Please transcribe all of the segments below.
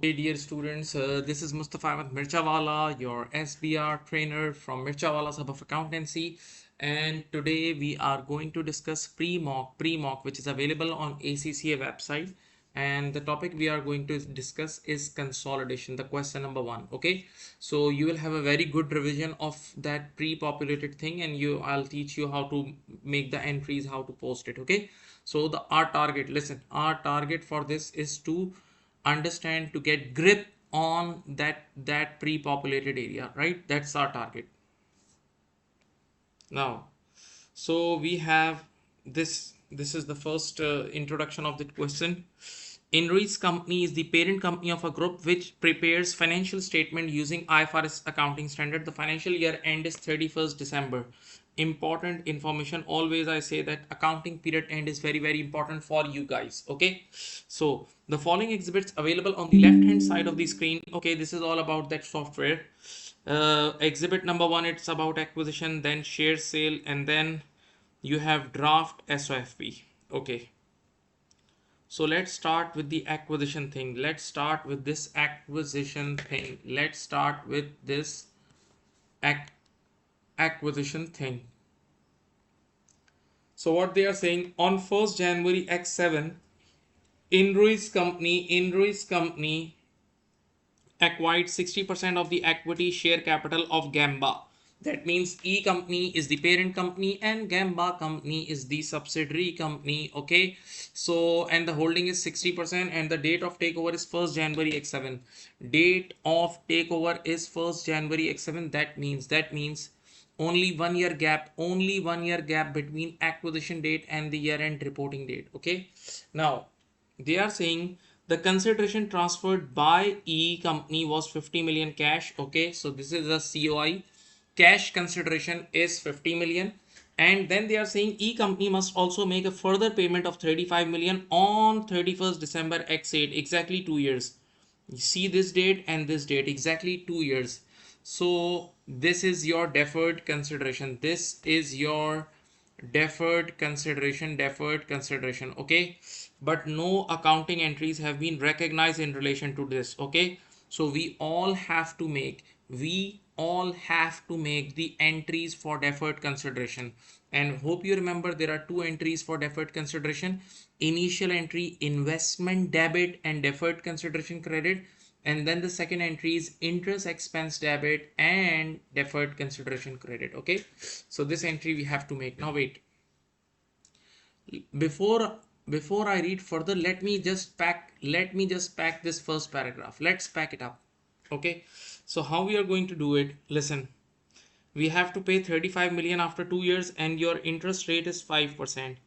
Okay, dear students, this is Mustafa Mirchawala, your SBR trainer from Mirchawala's Hub-of-Accountancy, and today we are going to discuss pre-mock, which is available on ACCA website, and the topic we are going to discuss is consolidation, the question number 1. Okay, so you will have a very good revision of that pre-populated thing, and I'll teach you how to make the entries, how to post it. Okay, so our target, listen, our target for this is to understand, to get grip on that pre-populated area, right? That's our target. Now, so we have this is the first introduction of the question. Inrui's company is the parent company of a group which prepares financial statement using IFRS accounting standard. The financial year end is 31st December. Important information. Always I say that accounting period end is very important for you guys. Okay, so the following exhibits available on the left hand side of the screen. Okay, this is all about that software. Exhibit number 1, it's about acquisition, then share sale, and then you have draft SOFP. Okay, so let's start with the acquisition thing. Let's start with this acquisition thing. Let's start with this acquisition thing. So what they are saying, on 1st January X7, Inrui's company acquired 60% of the equity share capital of Gamba. That means E company is the parent company and Gamba company is the subsidiary company. Okay, so and the holding is 60% and the date of takeover is 1st January X7. Date of takeover is 1st January X7. That means only 1 year gap between acquisition date and the year end reporting date. Okay, now they are saying the consideration transferred by E company was 50 million cash. Okay, so this is a COI. Cash consideration is 50 million, and then they are saying E company must also make a further payment of 35 million on 31st December X8, exactly 2 years. You see this date and this date, exactly 2 years. So this is your deferred consideration. This is your deferred consideration. Okay, but no accounting entries have been recognized in relation to this. Okay, so we all have to make the entries for deferred consideration, and hope you remember there are two entries for deferred consideration. Initial entry, investment debit and deferred consideration credit, and then the second entry is interest expense debit and deferred consideration credit. Okay, so this entry we have to make. Now wait, before I read further, let me just pack this first paragraph. Let's pack it up. Okay, so how we are going to do it, listen, we have to pay 35 million after 2 years and your interest rate is 5%.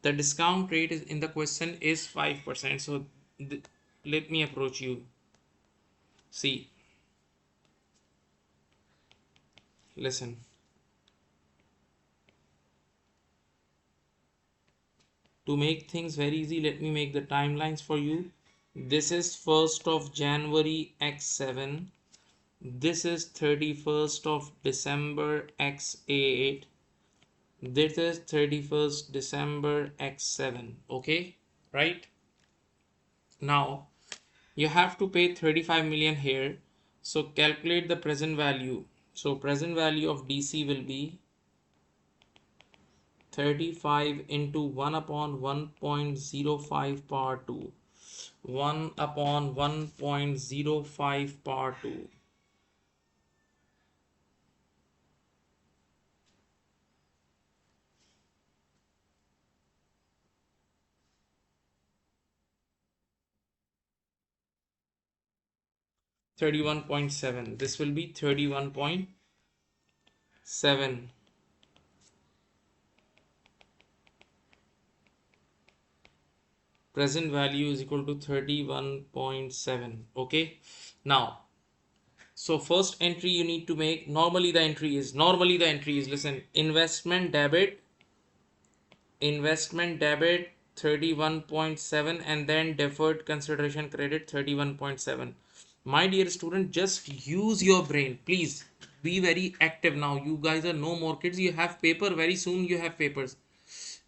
The discount rate is in the question is 5%. So let me approach you. See, listen, to make things very easy, let me make the timelines for you. This is 1st of January X7. This is 31st of December X8. This is 31st December X7. Okay, right? Now you have to pay 35 million here. So calculate the present value. So present value of DC will be 35 into 1 upon 1.05 power 2. 1 upon 1.05 power 2. $31.7. This will be 31.7. Present value is equal to 31.7. Okay, now so first entry you need to make, normally the entry is listen, investment debit 31.7 and then deferred consideration credit 31.7. My dear student, just use your brain, please be very active. Now you guys are no more kids, you have paper very soon, you have papers.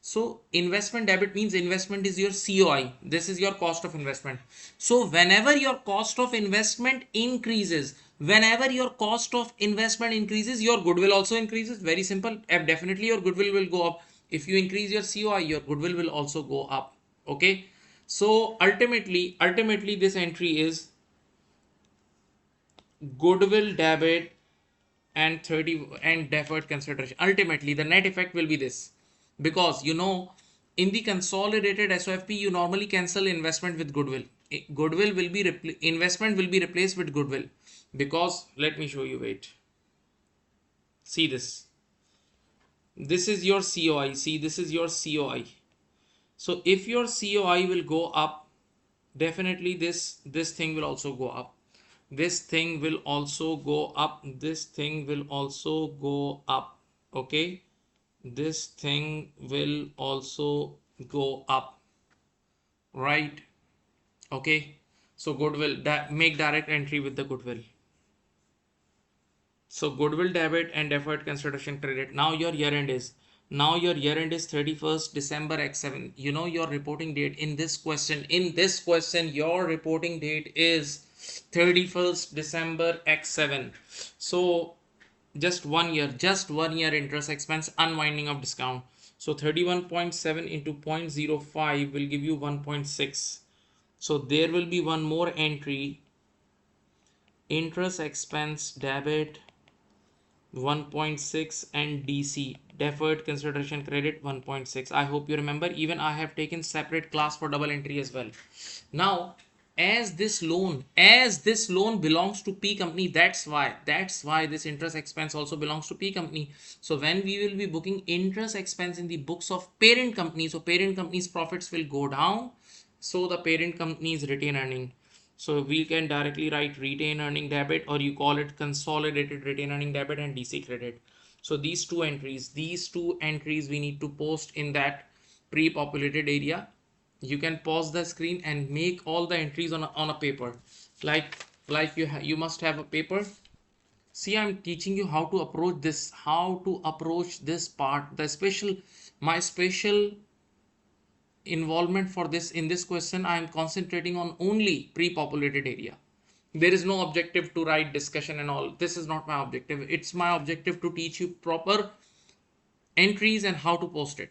So investment debit means investment is your COI. This is your cost of investment. So whenever your cost of investment increases, your goodwill also increases. Very simple. Definitely your goodwill will go up. If you increase your COI, your goodwill will also go up. Okay. So ultimately this entry is goodwill debit and 30 and deferred consideration. Ultimately the net effect will be this, because in the consolidated SOFP you normally cancel investment with goodwill. Goodwill will be investment will be replaced with goodwill, because let me show you. Wait, see this is your COI. See, this is your COI. So if your COI will go up, definitely this thing will also go up. This thing will also go up. This thing will also go up. Okay, this thing will also go up, right? Okay, so goodwill, that make direct entry with the goodwill. So goodwill debit and deferred consideration credit. Now your year end is 31st December X7. Your reporting date in this question, your reporting date is 31st December X7. So just 1 year interest expense, unwinding of discount. So 31.7 into 0.05 will give you 1.6. So there will be one more entry, interest expense debit 1.6 and DC deferred consideration credit 1.6. I hope you remember. Even I have taken separate class for double entry as well. Now as this loan belongs to P company, that's why this interest expense also belongs to P company. So when we will be booking interest expense in the books of parent company, so parent company's profits will go down, so the parent company's retain earning. So we can directly write retain earning debit, or you call it consolidated retain earning debit and DC credit. So these two entries we need to post in that pre-populated area. You can pause the screen and make all the entries on a paper, like you must have a paper. See, I'm teaching you how to approach this part. My special involvement for this in this question, I am concentrating on only pre-populated area. There is no objective to write discussion and all. This is not my objective. It's my objective to teach you proper entries and how to post it.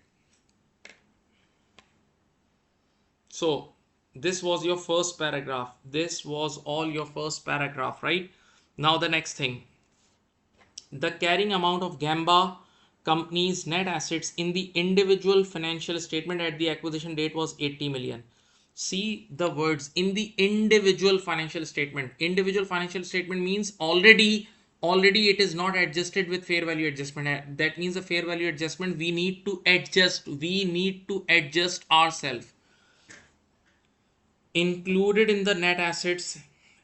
So this was your first paragraph. This was all your first paragraph, right? Now the next thing, the carrying amount of Gamba company's net assets in the individual financial statement at the acquisition date was 80 million. See the words, in the individual financial statement. Individual financial statement means already it is not adjusted with fair value adjustment. That means the fair value adjustment we need to adjust ourselves. Included in the net assets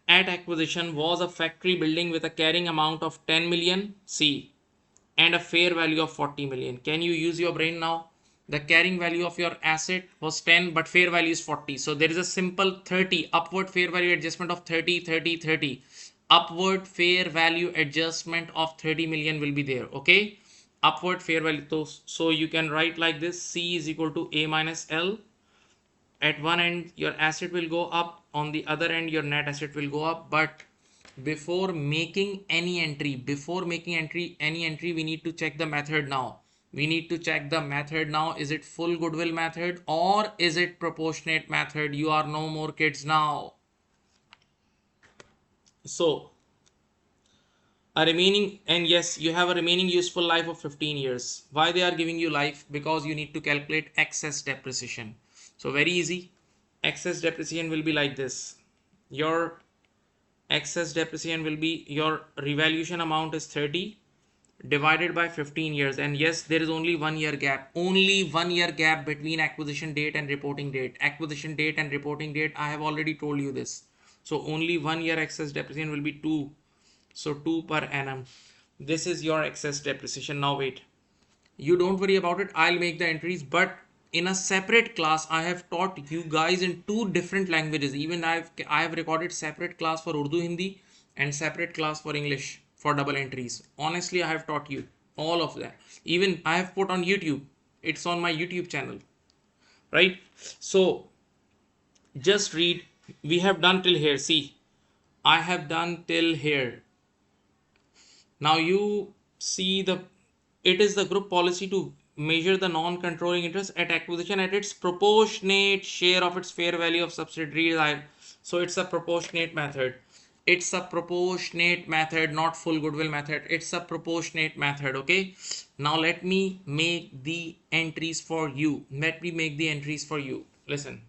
at acquisition was a factory building with a carrying amount of 10 million, C, and a fair value of 40 million. Can you use your brain now? The carrying value of your asset was 10, but fair value is 40. So there is a simple 30 upward fair value adjustment of 30, 30, 30. Upward fair value adjustment of 30 million will be there. Okay. Upward fair value. So you can write like this: C is equal to A minus L. At one end your asset will go up, on the other end your net asset will go up. But before making any entry, we need to check the method now. Is it full goodwill method or is it proportionate method? You are no more kids now. So yes, you have a remaining useful life of 15 years. Why they are giving you life? Because you need to calculate excess depreciation. So very easy. Excess depreciation will be like this. Your excess depreciation will be, your revaluation amount is 30 divided by 15 years. And yes, there is only 1 year gap. Between acquisition date and reporting date. I have already told you this. So only 1 year excess depreciation will be 2. So 2 per annum. This is your excess depreciation. Now wait. You don't worry about it. I'll make the entries, but in a separate class I have taught you guys in 2 different languages. Even I have recorded separate class for Urdu Hindi and separate class for English for double entries. Honestly, I have taught you all of that. Even I have put on YouTube. It's on my YouTube channel, right? So just read. We have done till here. See, I have done till here. Now you see it is the group policy to measure the non-controlling interest at acquisition at its proportionate share of its fair value of subsidiary. So it's a proportionate method. It's a proportionate method, not full goodwill method. It's a proportionate method. Okay. Now let me make the entries for you. Listen.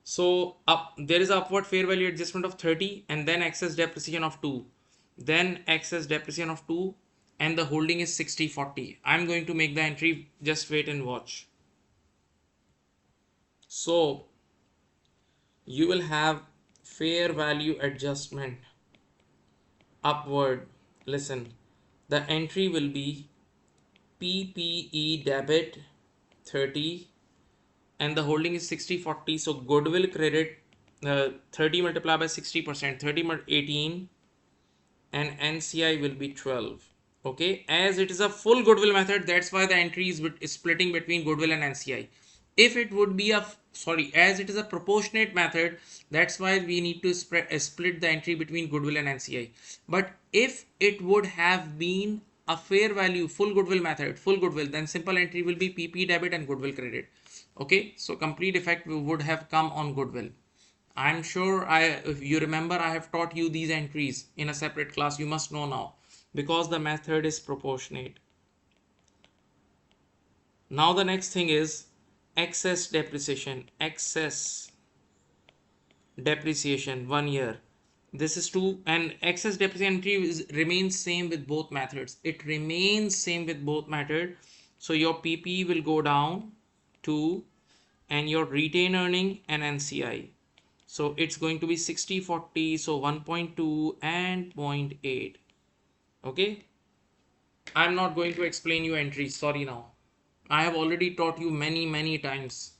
So there is upward fair value adjustment of 30 and then excess depreciation of 2. Then excess depreciation of 2 and the holding is 60/40. I'm going to make the entry. Just wait and watch. So you will have fair value adjustment upward. Listen, the entry will be PPE debit 30 and the holding is 60/40. So goodwill credit 30 multiplied by 60%, 30 18 and NCI will be 12. Okay, as it is a full goodwill method, that's why the entry is splitting between goodwill and NCI. If it would be as it is a proportionate method, that's why we need to split the entry between goodwill and NCI. But if it would have been a fair value full goodwill method, then simple entry will be PP debit and goodwill credit. Okay, so complete effect would have come on goodwill. I'm sure if you remember, I have taught you these entries in a separate class. You must know now because the method is proportionate. Now the next thing is excess depreciation. 1 year. This is 2 and excess depreciation entry remains same with both methods. It remains same with both methods. So your PP will go down 2 and your retained earning and NCI. So it's going to be 60/40, so 1.2 and 0.8. Okay. I'm not going to explain you entries. Sorry now. I have already taught you many times.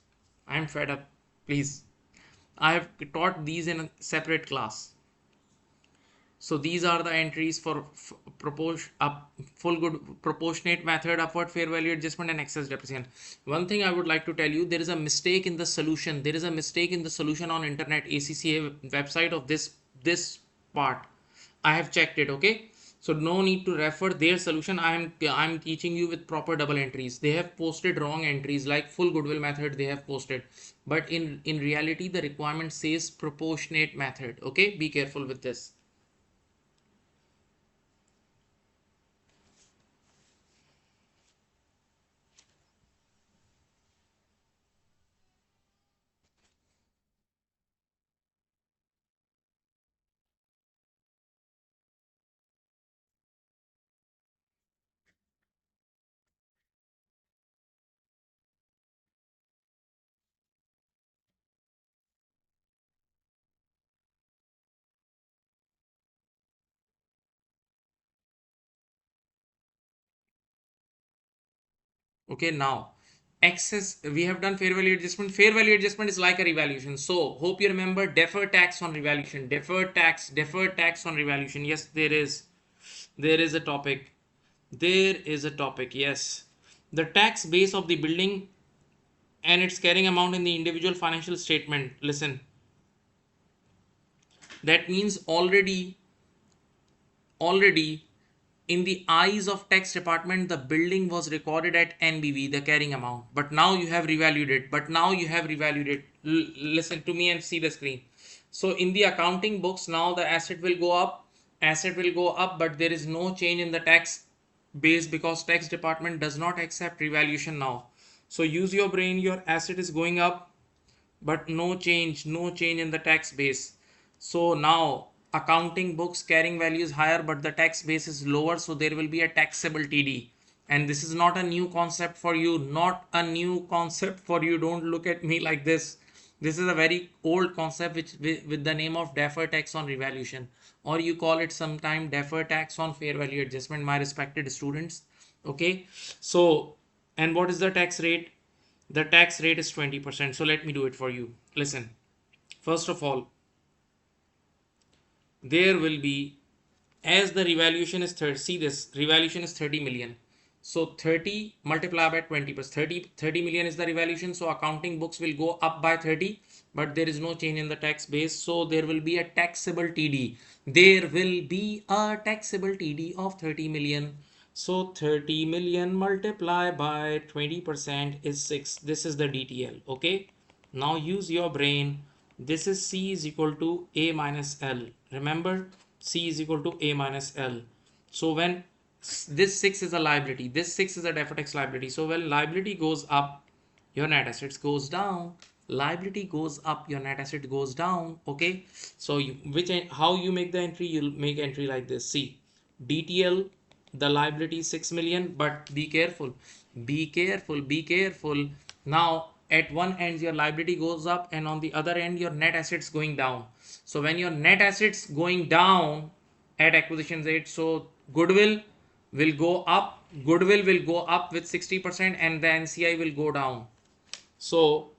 I'm fed up. Please. I have taught these in a separate class. So these are the entries for proportionate method, upward fair value adjustment and excess depreciation. One thing I would like to tell you, there is a mistake in the solution. There is a mistake in the solution on internet ACCA website of this part. I have checked it. Okay. So no need to refer their solution. I'm teaching you with proper double entries. They have posted wrong entries like full goodwill method they have posted. But in reality, the requirement says proportionate method. Okay. Be careful with this. Okay, now excess, we have done fair value adjustment. Fair value adjustment is like a revaluation. So hope you remember deferred tax on revaluation. Deferred tax on revaluation. Yes, there is a topic. Yes, the tax base of the building and its carrying amount in the individual financial statement. Listen, that means already in the eyes of tax department the building was recorded at NBV, the carrying amount, but now you have revalued it. Listen to me and see the screen. So in the accounting books now the asset will go up, but there is no change in the tax base because tax department does not accept revaluation now. So use your brain. Your asset is going up but no change in the tax base. So now accounting books carrying value is higher but the tax base is lower, so there will be a taxable TD. And this is not a new concept for you, don't look at me like this. This is a very old concept which with the name of deferred tax on revaluation, or you call it sometime deferred tax on fair value adjustment, my respected students. Okay, so and what is the tax rate? The tax rate is 20%. So let me do it for you. Listen, first of all, there will be, as the revaluation is 30, see this, revaluation is 30 million. So 30 multiplied by 20%. 30 million is the revaluation. So accounting books will go up by 30, but there is no change in the tax base. So there will be a taxable TD. There will be a taxable TD of 30 million. So 30 million multiplied by 20% is 6. This is the DTL. Okay. Now use your brain. This is C is equal to A minus L. Remember, C is equal to A minus L. So when this 6 is a liability, this 6 is a deferred tax liability. So when liability goes up, your net assets goes down. Liability goes up, your net asset goes down. Okay. So how you make the entry? You'll make entry like this. See, DTL, the liability is 6 million, but be careful. Be careful. Be careful. Now at one end your liability goes up, and on the other end your net assets going down. So when your net assets going down at acquisition rate, so goodwill will go up. Goodwill will go up with 60%, and the NCI will go down. So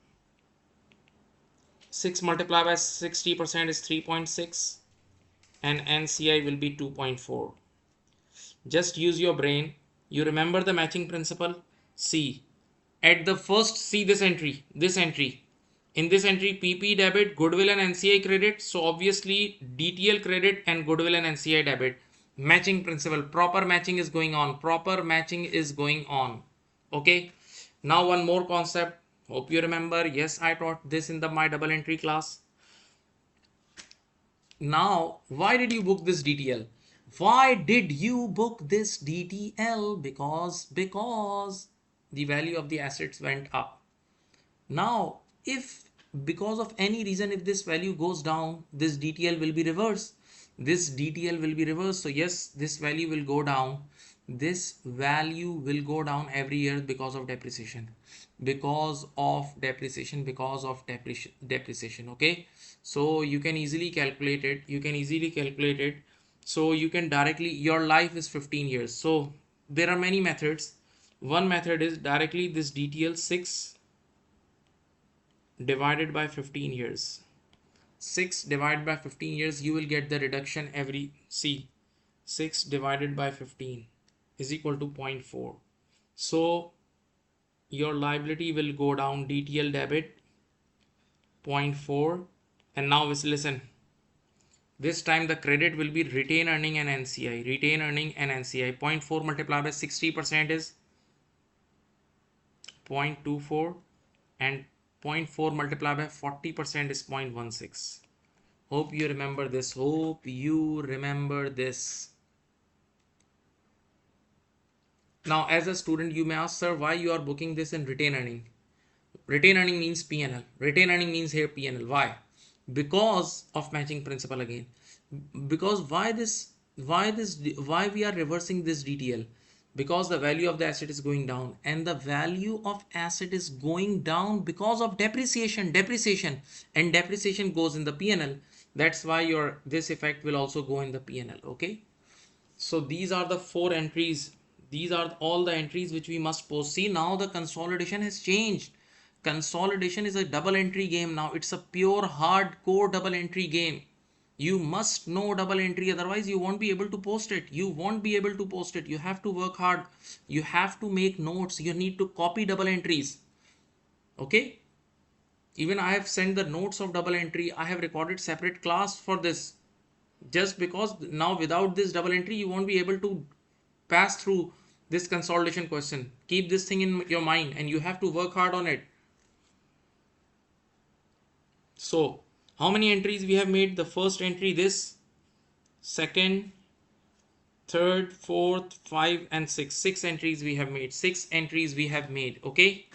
6 multiplied by 60% is 3.6, and NCI will be 2.4. Just use your brain. You remember the matching principle? See, at the first, see this entry. In this entry, PP debit, goodwill and NCI credit. So obviously DTL credit and goodwill and NCI debit. Matching principle. Proper matching is going on. Okay. Now one more concept. Hope you remember. Yes, I taught this in my double entry class. Now, why did you book this DTL? Why did you book this DTL? Because the value of the assets went up. Now, if because of any reason, if this value goes down, this DTL will be reversed. So yes, this value will go down. This value will go down every year because of depreciation. Okay. So you can easily calculate it. So you can directly, your life is 15 years. So there are many methods. One method is directly this DTL 6 divided by 15 years. 6 divided by 15 years, you will get the reduction every, see, 6 divided by 15 is equal to 0.4. So your liability will go down, DTL debit 0.4. And now listen, this time the credit will be retained earning and NCI. 0.4 multiplied by 60% is 0.24, and 0.4 multiplied by 40% is 0.16. Hope you remember this. Now as a student, you may ask, sir, why you are booking this in retained earning? Retained earning means P&L. Retained earning means here P&L. Why? Because of matching principle again. Because why we are reversing this DTL? Because the value of the asset is going down, and the value of asset is going down because of depreciation, and depreciation goes in the P&L. That's why this effect will also go in the P&L. Okay. So these are the 4 entries. These are all the entries which we must post. See, now the consolidation has changed. Consolidation is a double entry game now. It's a pure hardcore double entry game. You must know double entry, otherwise you won't be able to post it. You have to work hard. You have to make notes. You need to copy double entries. Okay. Even I have sent the notes of double entry. I have recorded separate class for this. Just because now without this double entry, you won't be able to pass through this consolidation question. Keep this thing in your mind, and you have to work hard on it. So how many entries we have made? The first entry, this, second, third, fourth, 5 and 6. 6 entries we have made. Okay.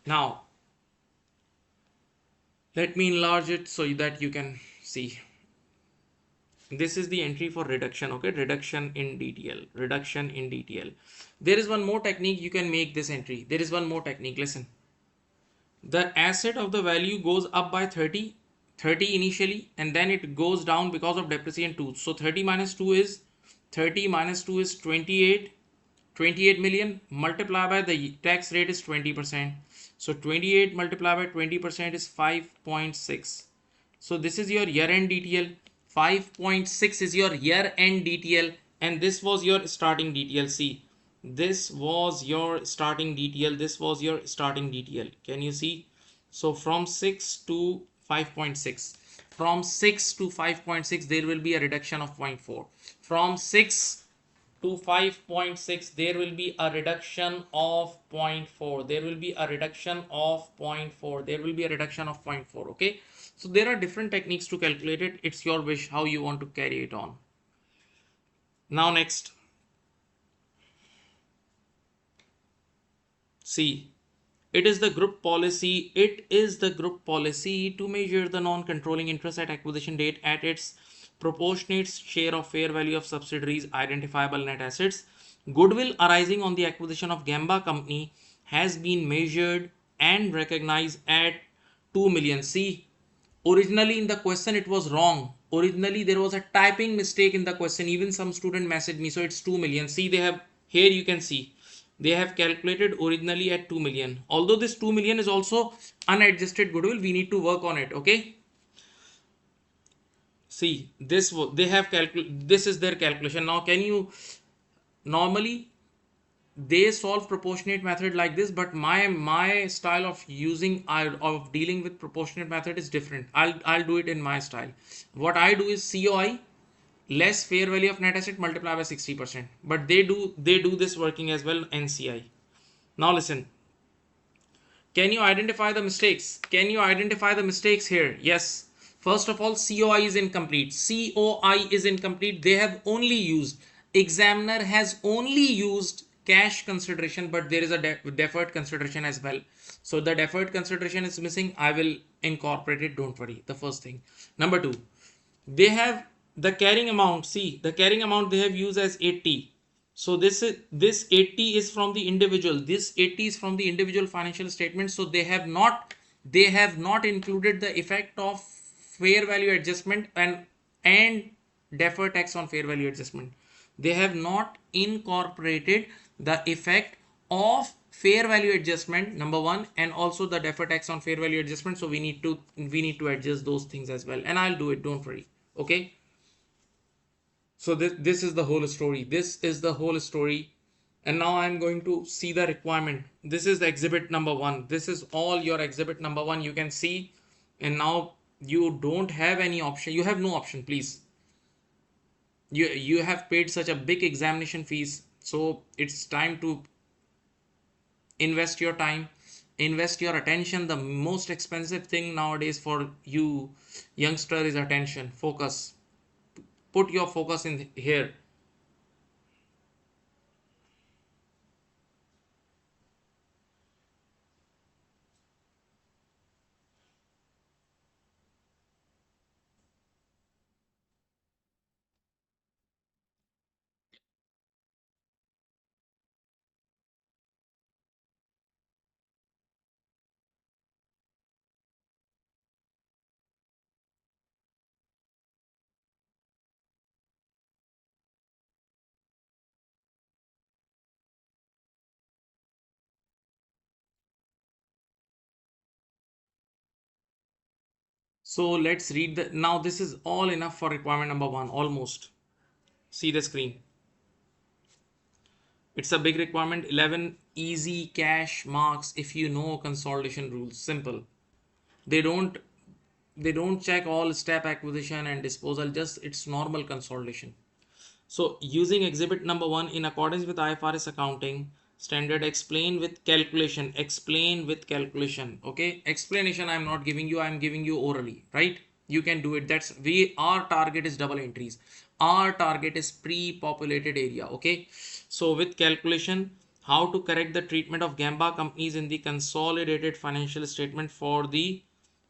Now let me enlarge it so that you can see. This is the entry for reduction. Okay. Reduction in DTL. There is one more technique you can make this entry. Listen. The asset of the value goes up by 30 initially, and then it goes down because of depreciation 2. So 30 minus 2 is 28 million, multiplied by the tax rate is 20%. So 28 multiplied by 20% is 5.6. So this is your year-end DTL. 5.6 is your year-end DTL, and this was your starting DTL. See, This was your starting DTL. This was your starting DTL. Can you see? So from 6 to 5.6. From 6 to 5.6, there will be a reduction of 0.4. From 6 to 5.6, there will be a reduction of 0.4. There will be a reduction of 0.4. There will be a reduction of 0.4. Okay. So there are different techniques to calculate it. It's your wish how you want to carry it on. Now next. See, it is the group policy. It is the group policy to measure the non-controlling interest at acquisition date at its proportionate share of fair value of subsidiaries identifiable net assets. Goodwill arising on the acquisition of Gamba company has been measured and recognized at 2 million. See, originally in the question it was wrong. Originally there was a typing mistake in the question. Even some student messaged me. So it's 2 million. See, they have here, you can see they have calculated originally at 2 million. Although this 2 million is also unadjusted goodwill, we need to work on it. Okay. See, this they have calculated. This is their calculation. Now, can you normally they solve proportionate method like this, but my style of using of dealing with proportionate method is different. I'll do it in my style. What I do is COI less fair value of net asset multiply by 60%. But they do this working as well, NCI. Now listen. Can you identify the mistakes? Can you identify the mistakes here? Yes. First of all, COI is incomplete. COI is incomplete. They have only used, examiner has only used cash consideration, but there is a deferred consideration as well. So the deferred consideration is missing. I will incorporate it. Don't worry. The first thing. Number two, they have the carrying amount. See, the carrying amount they have used as 80. So this 80 is from the individual. This 80 is from the individual financial statement. So they have not included the effect of fair value adjustment and deferred tax on fair value adjustment. They have not incorporated the effect of fair value adjustment, number one, and also the deferred tax on fair value adjustment. So we need to adjust those things as well, and I'll do it. Don't worry. Okay. So this is the whole story. This is the whole story. And now I'm going to see the requirement. This is the exhibit number one. This is all your exhibit number one. You can see. And now you don't have any option. You have no option, please. You have paid such a big examination fees. So it's time to invest your time, invest your attention. The most expensive thing nowadays for you youngster is attention, focus. Put your focus in here. So let's read the, now this is all enough for requirement number one, almost. See the screen. It's a big requirement. 11 easy cash marks if you know consolidation rules. Simple. They don't check all step acquisition and disposal, just it's normal consolidation. So using exhibit number one in accordance with IFRS accounting standard, explain with calculation. Okay, explanation I'm not giving you, I'm giving you orally, right? You can do it. That's our target is double entries. Our target is pre-populated area. Okay, so with calculation, how to correct the treatment of Gamba companies in the consolidated financial statement for the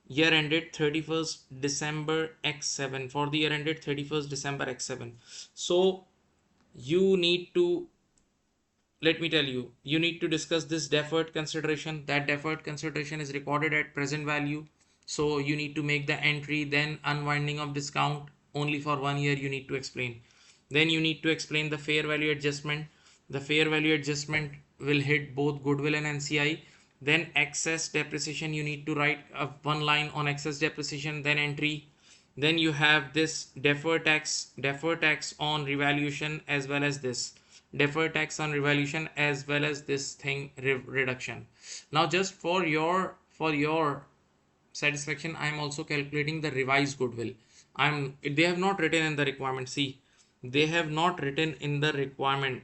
year ended 31st December X7, for the year ended 31st December X7. So you need to, let me tell you, you need to discuss this deferred consideration. That deferred consideration is recorded at present value. So you need to make the entry, then unwinding of discount only for 1 year you need to explain. Then you need to explain the fair value adjustment. The fair value adjustment will hit both goodwill and NCI. Then excess depreciation, you need to write one line on excess depreciation, then entry. Then you have this deferred tax on revaluation as well as this. deferred tax on revaluation, as well as this thing reduction. Now just for your satisfaction, I am also calculating the revised goodwill. They have not written in the requirement. See, they have not written in the requirement.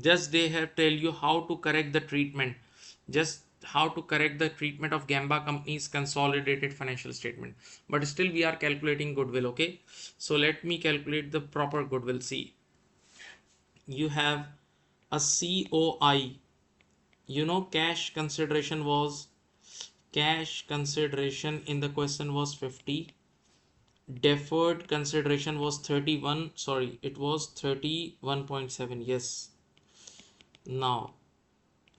Just they have tell you how to correct the treatment. Just how to correct the treatment of Gamba company's consolidated financial statement. But still we are calculating goodwill. Okay. So let me calculate the proper goodwill. See, you have a COI. Cash consideration in the question was 50. Deferred consideration was 31. Sorry, it was 31.7. Yes. Now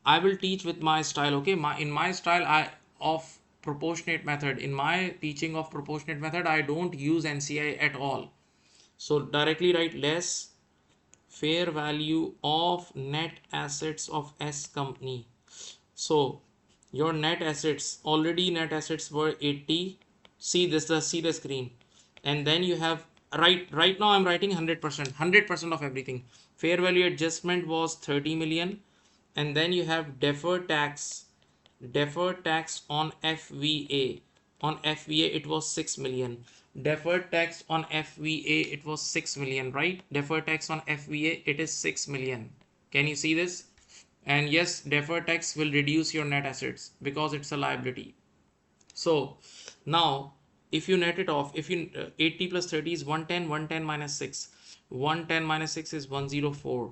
I will teach with my style. Okay, in my style I of proportionate method. In my teaching of proportionate method, I don't use NCI at all. So directly write less fair value of net assets of S company. So your net assets, already net assets were 80. See the screen, and then you have right now I'm writing 100% of everything. Fair value adjustment was 30 million, and then you have deferred tax on FVA. On FVA it was 6 million. Deferred tax on FVA, it was 6 million, right? Deferred tax on FVA, it is 6 million. Can you see this? And yes, deferred tax will reduce your net assets because it's a liability. So now if you net it off, if you 80 plus 30 is 110, 110 minus 6, 110 minus 6 is 104.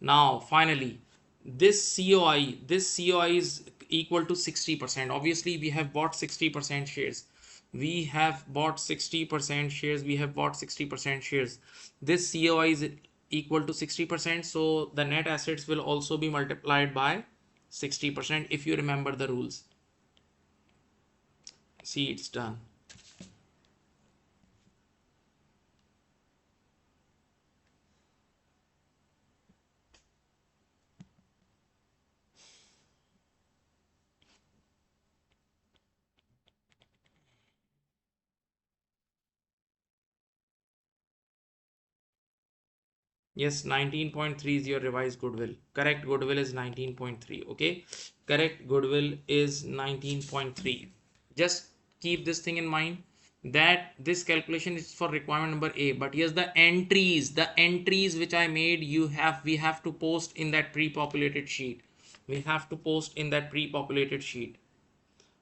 Now finally this COI is equal to 60%. Obviously we have bought 60% shares. We have bought 60% shares. This COI is equal to 60%. So the net assets will also be multiplied by 60% if you remember the rules. See, it's done. Yes, 19.3 is your revised goodwill. Correct goodwill is 19.3. Okay, correct goodwill is 19.3. Just keep this thing in mind that this calculation is for requirement number A. But yes, the entries which I made, we have to post in that pre-populated sheet.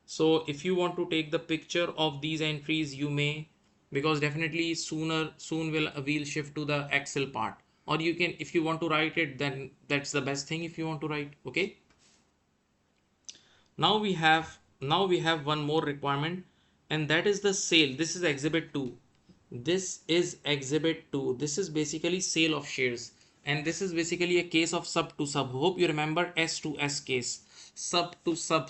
So if you want to take the picture of these entries, you may, because definitely soon we'll shift to the Excel part. Or you can, if you want to write it, then that's the best thing if you want to write. Okay. Now we have one more requirement, and that is the sale. This is exhibit 2. This is basically sale of shares, and this is basically a case of sub to sub. Hope you remember S to S case, sub to sub,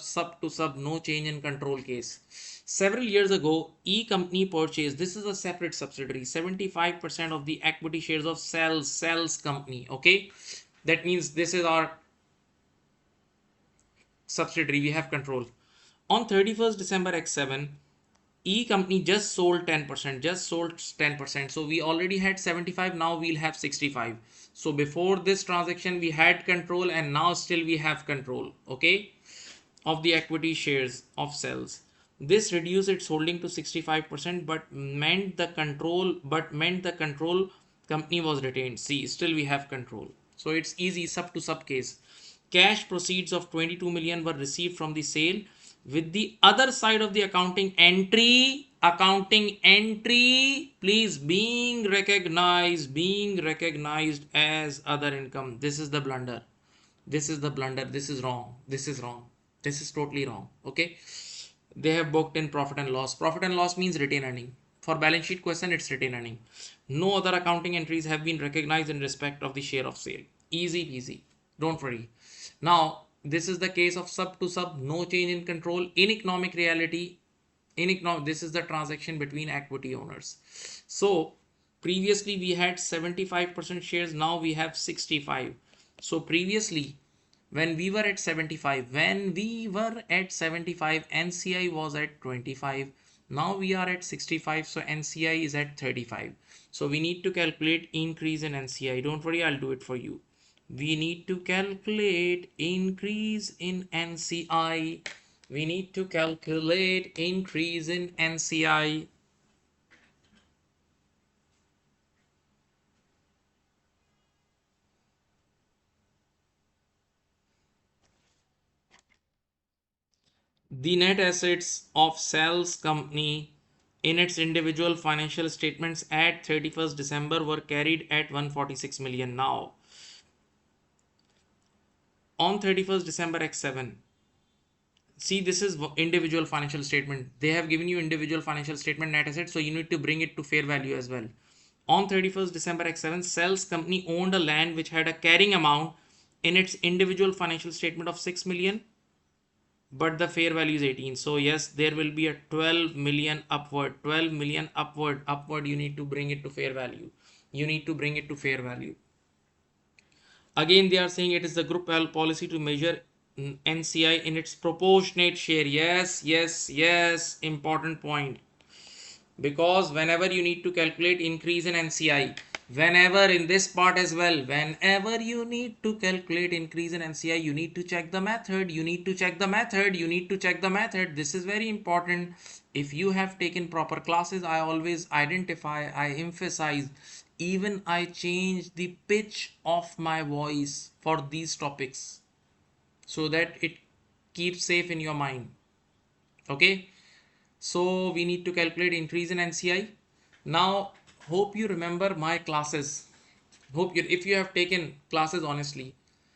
no change in control case. Several years ago, E company purchased, this is a separate subsidiary, 75% of the equity shares of cells company. Okay, that means this is our subsidiary, we have control. On 31st December X7, E company just sold 10%. So we already had 75, now we'll have 65. So before this transaction we had control, and now still we have control, okay, of the equity shares of cells. This reduced its holding to 65%, but meant the control company was retained. See, still we have control. So it's easy, sub to sub case. Cash proceeds of 22 million were received from the sale, with the other side of the accounting entry, please, being recognized as other income. This is the blunder. This is wrong. This is totally wrong. Okay, they have booked in profit and loss means retained earning. For balance sheet question, it's retained earning. No other accounting entries have been recognized in respect of the share of sale. Easy peasy, don't worry. Now this is the case of sub to sub, no change in control in economic reality. This is the transaction between equity owners. So previously we had 75% shares, now we have 65. So previously when we were at 75, NCI was at 25. Now we are at 65, so NCI is at 35. So we need to calculate increase in NCI. Don't worry, I'll do it for you. We need to calculate increase in NCI. We need to calculate increase in NCI. The net assets of sales company in its individual financial statements at 31st December were carried at 146 million. Now, on 31st December X7, see, this is individual financial statement. They have given you individual financial statement net assets, so you need to bring it to fair value as well. On 31st December X7, sales company owned a land which had a carrying amount in its individual financial statement of 6 million, but the fair value is 18. So yes, there will be a 12 million upward, 12 million upward. You need to bring it to fair value. You need to bring it to fair value. Again, they are saying it is the group policy to measure NCI in its proportionate share. Yes, yes, yes. Important point. Because whenever you need to calculate increase in NCI, whenever in this part as well, whenever you need to calculate increase in NCI, you need to check the method. You need to check the method. You need to check the method. This is very important. If you have taken proper classes, I always identify, I emphasize, even I change the pitch of my voice for these topics so that it keeps safe in your mind. Okay. So we need to calculate increase in NCI. Now, hope you remember my classes. If you have taken classes honestly,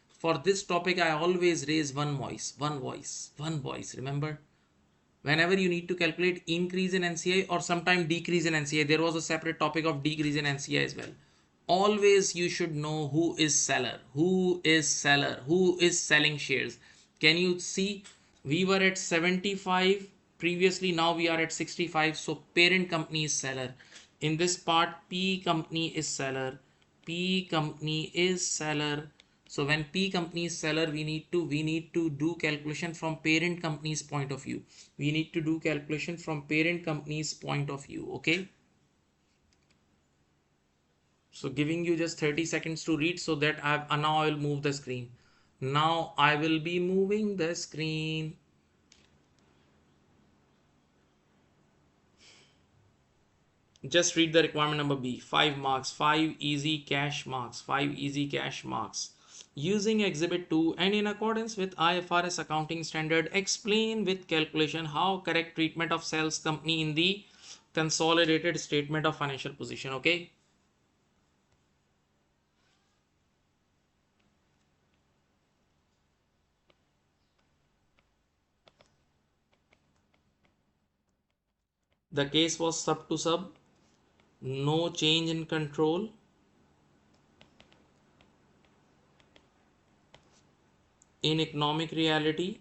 for this topic, I always raise one voice, one voice, one voice. Remember, whenever you need to calculate increase in NCI or sometime decrease in NCI, there was a separate topic of decrease in NCI as well. Always you should know who is seller, who is seller, who is selling shares. Can you see? We were at 75 previously, now we are at 65. So parent company is seller. In this part, P company is seller. P company is seller. So when P company is seller, we need to do calculation from parent company's point of view. We need to do calculation from parent company's point of view. Okay. So giving you just 30 seconds to read so that now I will move the screen. Now I will be moving the screen. Just read the requirement number B. 5 marks, 5 easy cash marks, 5 easy cash marks. Using Exhibit 2 and in accordance with IFRS accounting standard, explain with calculation how correct treatment of sales company in the consolidated statement of financial position. Okay. The case was sub to sub. No change in control. In economic reality,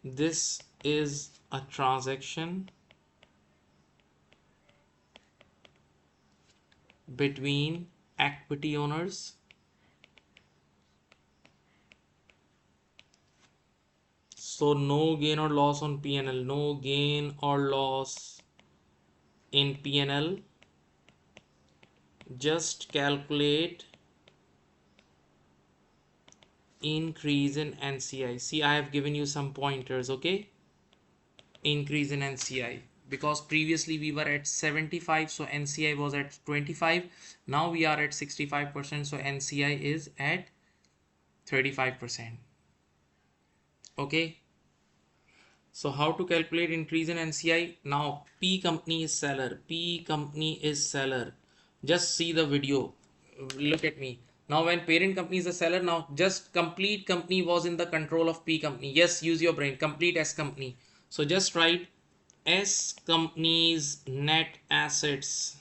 this is a transaction between equity owners. So no gain or loss on P&L, no gain or loss in P&L. Just calculate increase in NCI. See, I have given you some pointers. Okay. Increase in NCI, because previously we were at 75, so NCI was at 25. Now we are at 65%, so NCI is at 35%. Okay. So how to calculate increase in NCI? Now P company is seller. P company is seller. Just see the video. Look at me. Now when parent company is a seller, now just complete company was in the control of P company. Yes, use your brain. Complete S company. So just write S company's net assets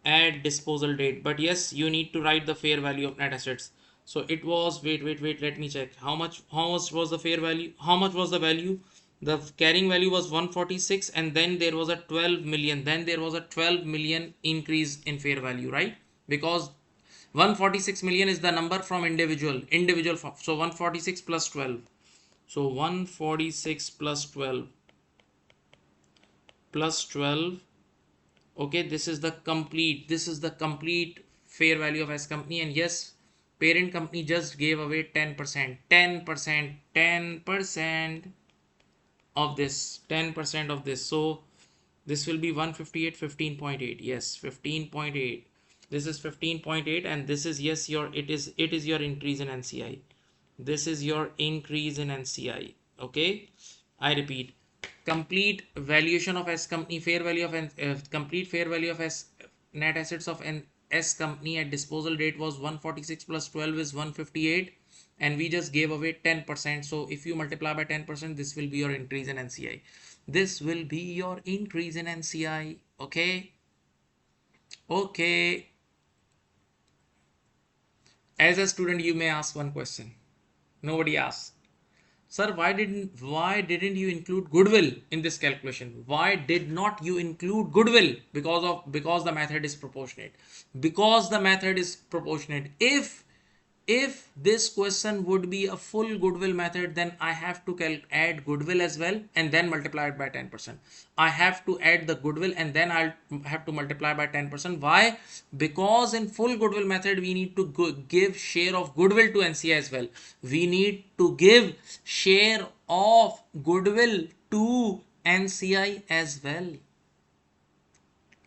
at disposal date. But yes, you need to write the fair value of net assets. So it was, wait, let me check. How much was the fair value? How much was the value? The carrying value was 146, and then there was a 12 million. Then there was a 12 million increase in fair value, right? Because 146 million is the number from individual. So 146 plus 12. So 146 plus 12. plus 12. Okay, this is the complete fair value of S company. And yes, parent company just gave away 10%, 10%, 10% of this, 10% of this. So this will be 158, 15.8. Yes, 15.8. This is 15.8, and this is, yes, it is your increase in NCI. This is your increase in NCI. Okay, I repeat, complete valuation of S company, fair value of complete fair value of S net assets of an S company at disposal date was 146 plus 12 is 158, and we just gave away 10%. So if you multiply by 10%, this will be your increase in NCI. This will be your increase in NCI. Okay. Okay. As a student, you may ask one question. Nobody asks. Sir, why didn't you include goodwill in this calculation? Why did not you include goodwill? Because the method is proportionate. Because the method is proportionate. If this question would be a full goodwill method, then I have to add goodwill as well and then multiply it by 10%. I have to add the goodwill and then I'll have to multiply by 10%. Why? Because in full goodwill method, we need to give share of goodwill to NCI as well. We need to give share of goodwill to NCI as well.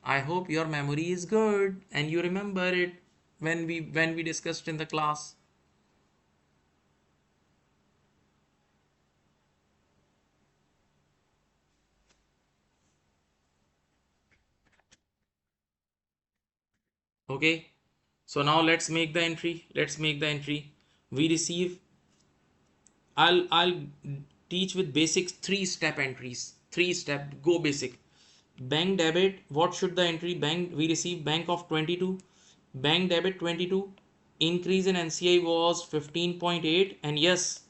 I hope your memory is good and you remember it when we discussed in the class. Okay, so now let's make the entry. We receive, I'll teach with basics, 3-step entries. 3-step, go basic. Bank debit, what should the entry? Bank, we receive bank of 22, bank debit 22, increase in NCI was 15.8, and yes,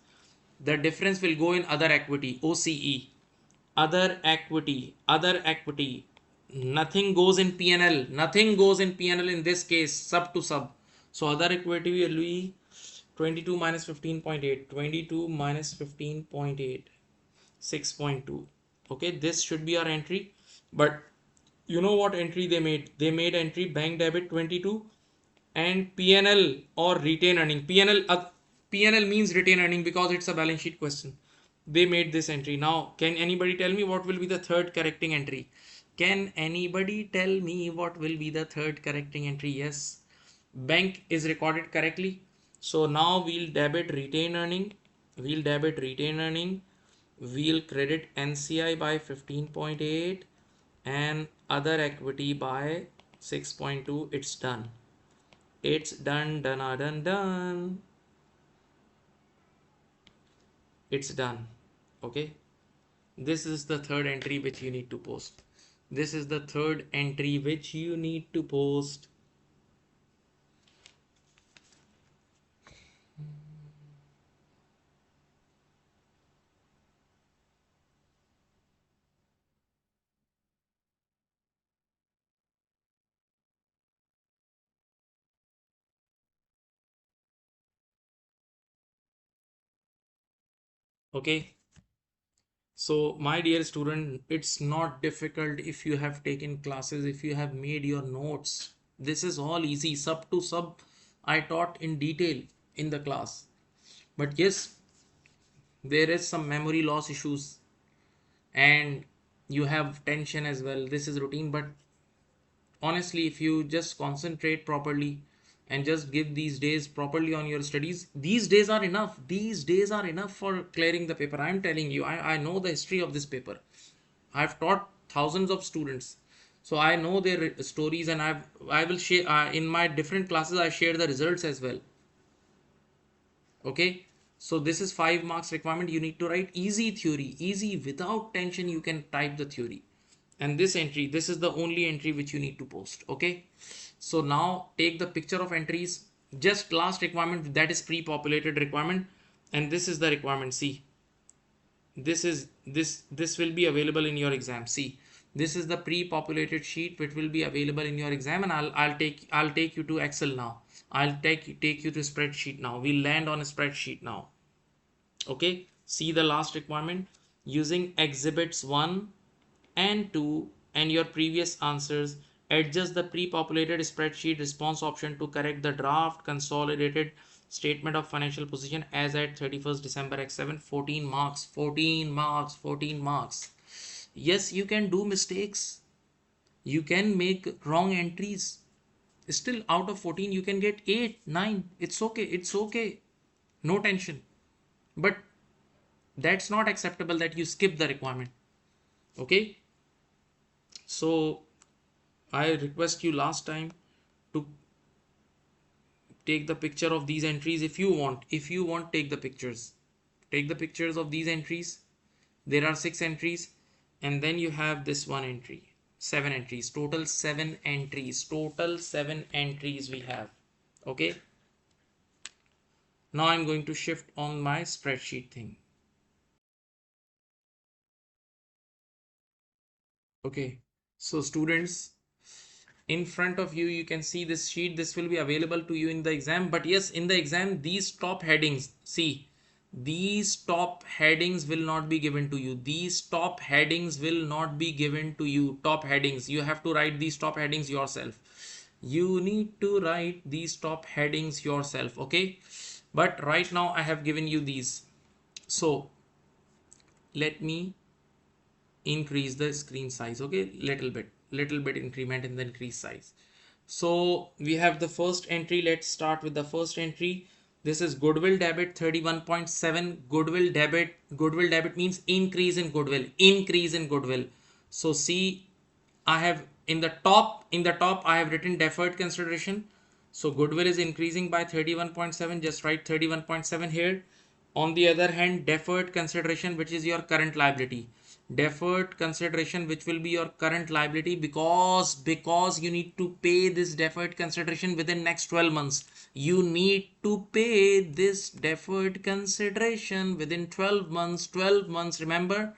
the difference will go in other equity, OCE. Other equity, nothing goes in PNL. Nothing goes in PNL in this case, sub to sub. So other equity will be 22 minus 15.8. 22 minus 15.8. 6.2. Okay, this should be our entry. But you know what entry they made? They made entry bank debit 22 and PNL or retain earning. PNL means retain earning because it's a balance sheet question. They made this entry. Now, can anybody tell me what will be the third correcting entry? Can anybody tell me what will be the third correcting entry? Yes, bank is recorded correctly. So now we'll debit retain earning. We'll debit retain earning. We'll credit NCI by 15.8 and other equity by 6.2. It's done. It's done. It's done. Okay, this is the third entry which you need to post. Okay, so my dear student, it's not difficult if you have taken classes, if you have made your notes. This is all easy. Sub to sub I taught in detail in the class. But yes, there is some memory loss issues and you have tension as well. This is routine, but honestly, if you just concentrate properly and just give these days properly on your studies, these days are enough. These days are enough for clearing the paper. I'm telling you, I know the history of this paper. I've taught thousands of students, so I know their stories, and I will share in my different classes. I share the results as well. Okay, so this is 5 marks requirement. You need to write easy theory, easy, without tension. You can type the theory, and this entry, this is the only entry which you need to post. Okay, so now take the picture of entries. Just last requirement, that is pre-populated requirement, and this is the requirement. See, this will be available in your exam. See, this is the pre-populated sheet which will be available in your exam, and I'll take you to Excel now. I'll take you to spreadsheet now. We'll land on a spreadsheet now. Okay, see the last requirement, using exhibits 1 and 2 and your previous answers. Adjust the pre-populated spreadsheet response option to correct the draft consolidated statement of financial position as at 31st December X7. 14 marks, 14 marks, 14 marks. Yes, you can do mistakes. You can make wrong entries. Still, out of 14, you can get 8, 9. It's okay. It's okay. No tension. But that's not acceptable that you skip the requirement. Okay. So I request you last time to take the picture of these entries if you want. If you want, take the pictures. Take the pictures of these entries. There are 6 entries, and then you have this one entry. 7 entries. Total 7 entries. Total 7 entries we have. Okay. Now I'm going to shift on my spreadsheet thing. Okay. So students, in front of you, you can see this sheet. This will be available to you in the exam. But yes, in the exam, these top headings, see, these top headings will not be given to you. These top headings will not be given to you. Top headings. You have to write these top headings yourself. You need to write these top headings yourself. Okay. But right now I have given you these. So let me increase the screen size. Okay, little bit increment in the increase size. So we have the first entry. Let's start with the first entry. This is goodwill debit 31.7. Goodwill debit means increase in goodwill, increase in goodwill. So see, I have in the top I have written deferred consideration. So goodwill is increasing by 31.7. Just write 31.7 here. On the other hand, deferred consideration, which is your current liability, deferred consideration, which will be your current liability, because you need to pay this deferred consideration within next 12 months. You need to pay this deferred consideration within 12 months. 12 months. Remember,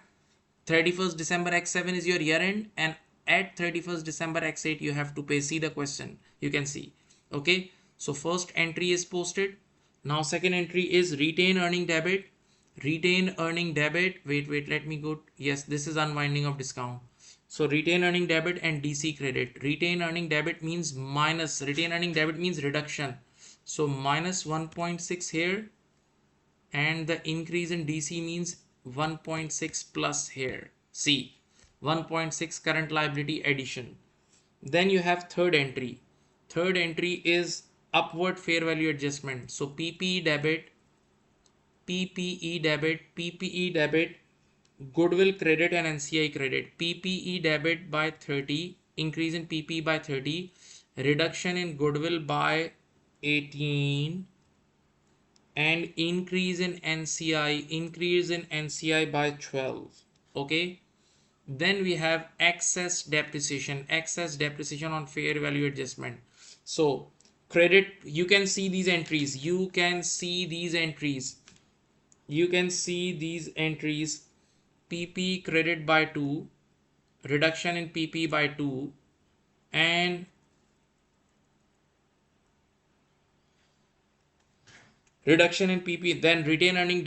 31st December X7 is your year end, and at 31st December X8 you have to pay. See the question, you can see. Okay, so first entry is posted. Now second entry is retain earning debit. Retain earning debit, wait, let me go. Yes, this is unwinding of discount. So retain earning debit and DC credit. Retain earning debit means minus, retain earning debit means reduction. So minus 1.6 here, and the increase in DC means 1.6 plus here. See, 1.6 current liability addition. Then you have third entry. Third entry is upward fair value adjustment. So PPE debit, PPE debit, goodwill credit and NCI credit. PPE debit by 30, increase in PPE by 30, reduction in goodwill by 18, and increase in NCI by 12. Okay. Then we have excess depreciation on fair value adjustment. So credit, you can see these entries, PP credit by 2, reduction in PP by 2, and reduction in PP. Then retained earning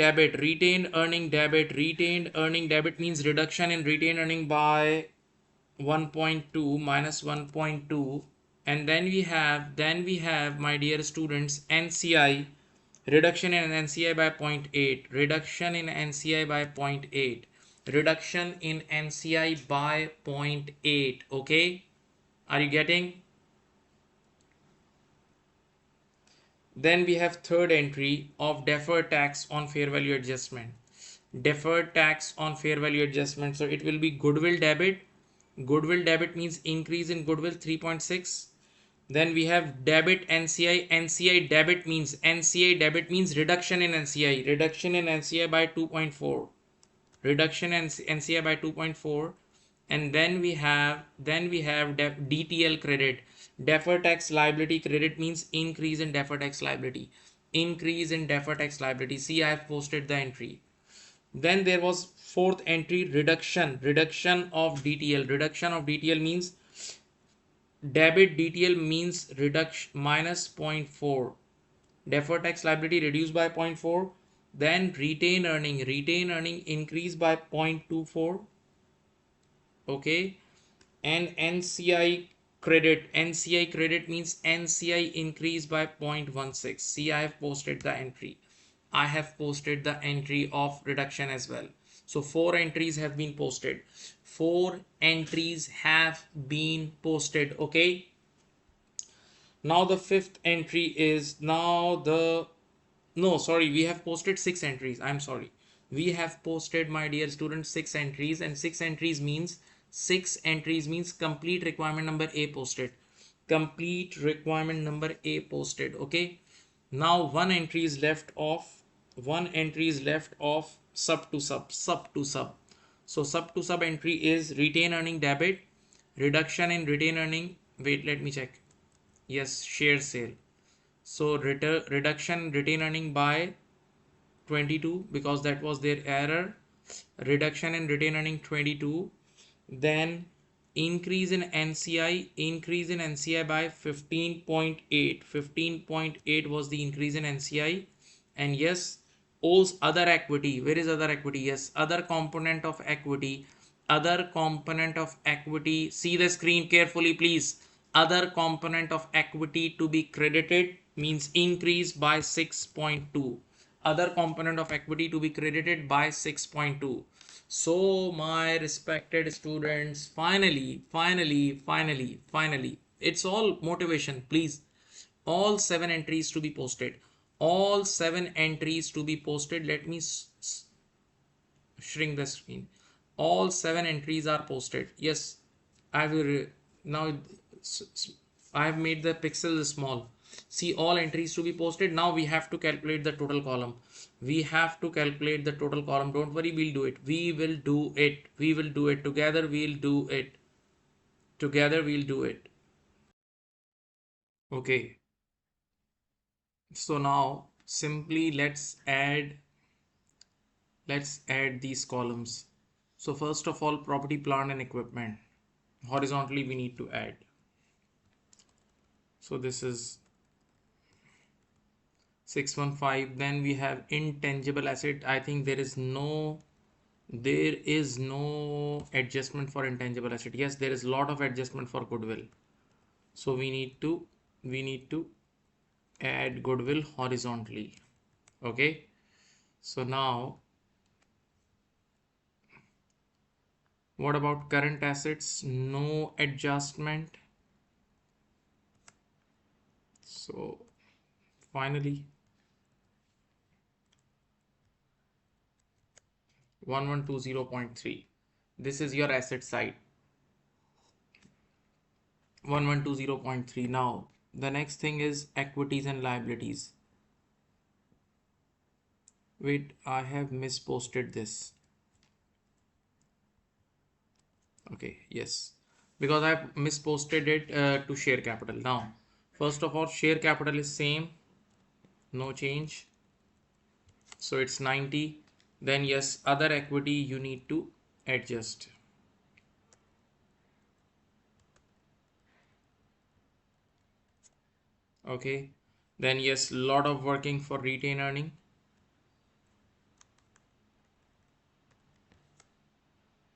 debit means reduction in retained earning by 1.2 minus 1.2. And then we have my dear students, NCI, reduction in NCI by 0.8, reduction in NCI by 0.8, reduction in NCI by 0.8. Okay, are you getting? Then we have third entry of deferred tax on fair value adjustment. Deferred tax on fair value adjustment. So it will be goodwill debit. Goodwill debit means increase in goodwill 3.6. Then we have debit NCI. NCI debit means reduction in NCI. Reduction in NCI by 2.4. Reduction in NCI by 2.4. And then we have DTL credit. Deferred tax liability credit means increase in deferred tax liability. Increase in deferred tax liability. See, I have posted the entry. Then there was fourth entry, reduction of DTL. Reduction of DTL means debit DTL means reduction minus 0.4. Deferred tax liability reduced by 0.4. Then retain earning increased by 0.24. Okay, and NCI credit. NCI credit means NCI increase by 0.16. See, I have posted the entry. I have posted the entry of reduction as well. So 4 entries have been posted. 4 entries have been posted. Okay. Now the fifth entry is now the no, sorry, we have posted 6 entries. I'm sorry. We have posted, my dear students, 6 entries, and 6 entries means complete requirement number A posted. Complete requirement number A posted. Okay. Now one entry is left of sub to sub. So sub to sub entry is retain earning debit, reduction in retain earning. Wait, let me check. Yes, share sale. So reduction retain earning by 22 because that was their error. Reduction in retain earning 22. Then increase in NCI by 15.8. 15.8 was the increase in NCI. And yes, owes other equity. Where is other equity? Yes, other component of equity. Other component of equity. See the screen carefully, please. Other component of equity to be credited means increase by 6.2. Other component of equity to be credited by 6.2. So my respected students, finally, it's all motivation, please. All 7 entries to be posted. All 7 entries to be posted. Let me shrink the screen. All 7 entries are posted. Yes, I will now. I have made the pixels small. See, all entries to be posted. Now we have to calculate the total column. We have to calculate the total column. Don't worry, we'll do it. We will do it. We will do it together. We'll do it together. We'll do it. Okay. So now simply let's add these columns. So first of all, property, plant and equipment. Horizontally we need to add. So this is 615. Then we have intangible asset. I think there is no adjustment for intangible asset. Yes, there is a lot of adjustment for goodwill. So we need to add goodwill horizontally. Okay. So now what about current assets? No adjustment. So finally 1120.3. This is your asset side. 1120.3. Now the next thing is equities and liabilities. Wait, I have misposted this. Okay, yes, because I've misposted it to share capital. Now first of all, share capital is same, no change, so it's 90. Then yes, other equity you need to adjust. Okay, then yes, lot of working for retain earning.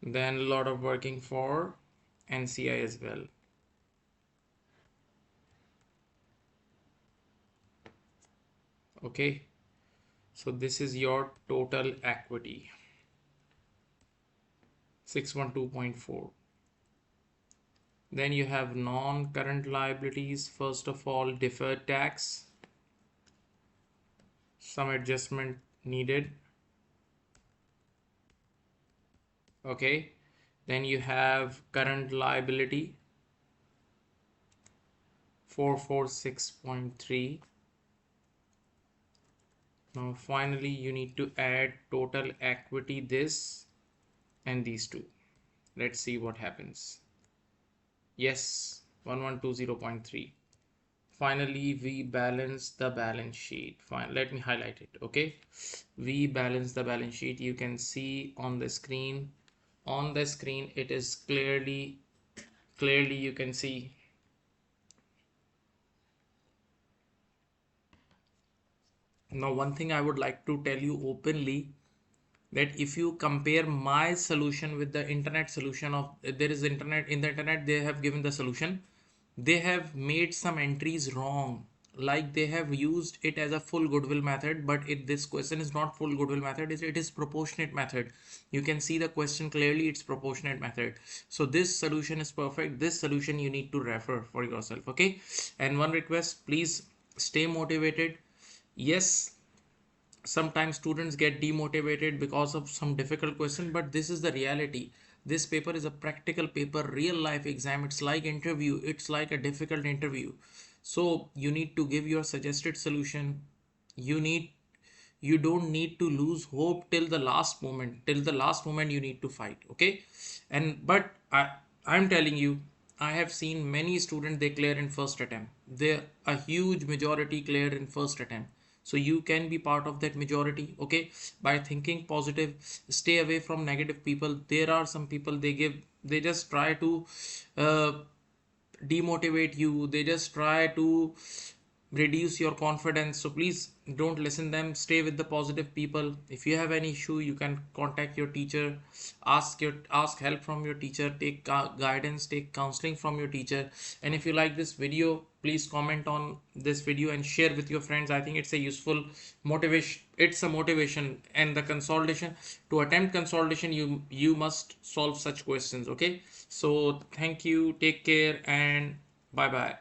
Then a lot of working for NCI as well. Okay, so this is your total equity, 612.4. Then you have non-current liabilities. First of all, deferred tax, some adjustment needed. Okay, then you have current liability 446.3. Now finally you need to add total equity, this and these two. Let's see what happens. Yes, 1120.3. Finally we balance the balance sheet. Fine, let me highlight it. Okay, we balance the balance sheet. You can see on the screen. It is clearly you can see. Now one thing I would like to tell you openly, that if you compare my solution with the internet solution of, there is internet, in the internet they have given the solution, they have made some entries wrong, like they have used it as a full goodwill method, but this question is not full goodwill method, it is proportionate method. You can see the question clearly, it's proportionate method. So this solution is perfect. This solution you need to refer for yourself. Okay, and one request, please stay motivated. Yes, sometimes students get demotivated because of some difficult question, but this is the reality. This paper is a practical paper, real life exam. It's like interview, it's like a difficult interview. So you need to give your suggested solution. You don't need to lose hope till the last moment. Till the last moment you need to fight. Okay, and but I'm telling you, I have seen many students, they clear in first attempt. They, a huge majority clear in first attempt. So you can be part of that majority. Okay, by thinking positive, stay away from negative people. There are some people, they just try to uh, demotivate you, they just try to reduce your confidence. So please don't listen them, stay with the positive people. If you have any issue, you can contact your teacher, ask help from your teacher, take guidance, take counseling from your teacher. And if you like this video, please comment on this video and share with your friends. I think it's a useful motivation, it's a motivation. And the consolidation, to attempt consolidation, you must solve such questions. Okay, so thank you, take care, and bye bye.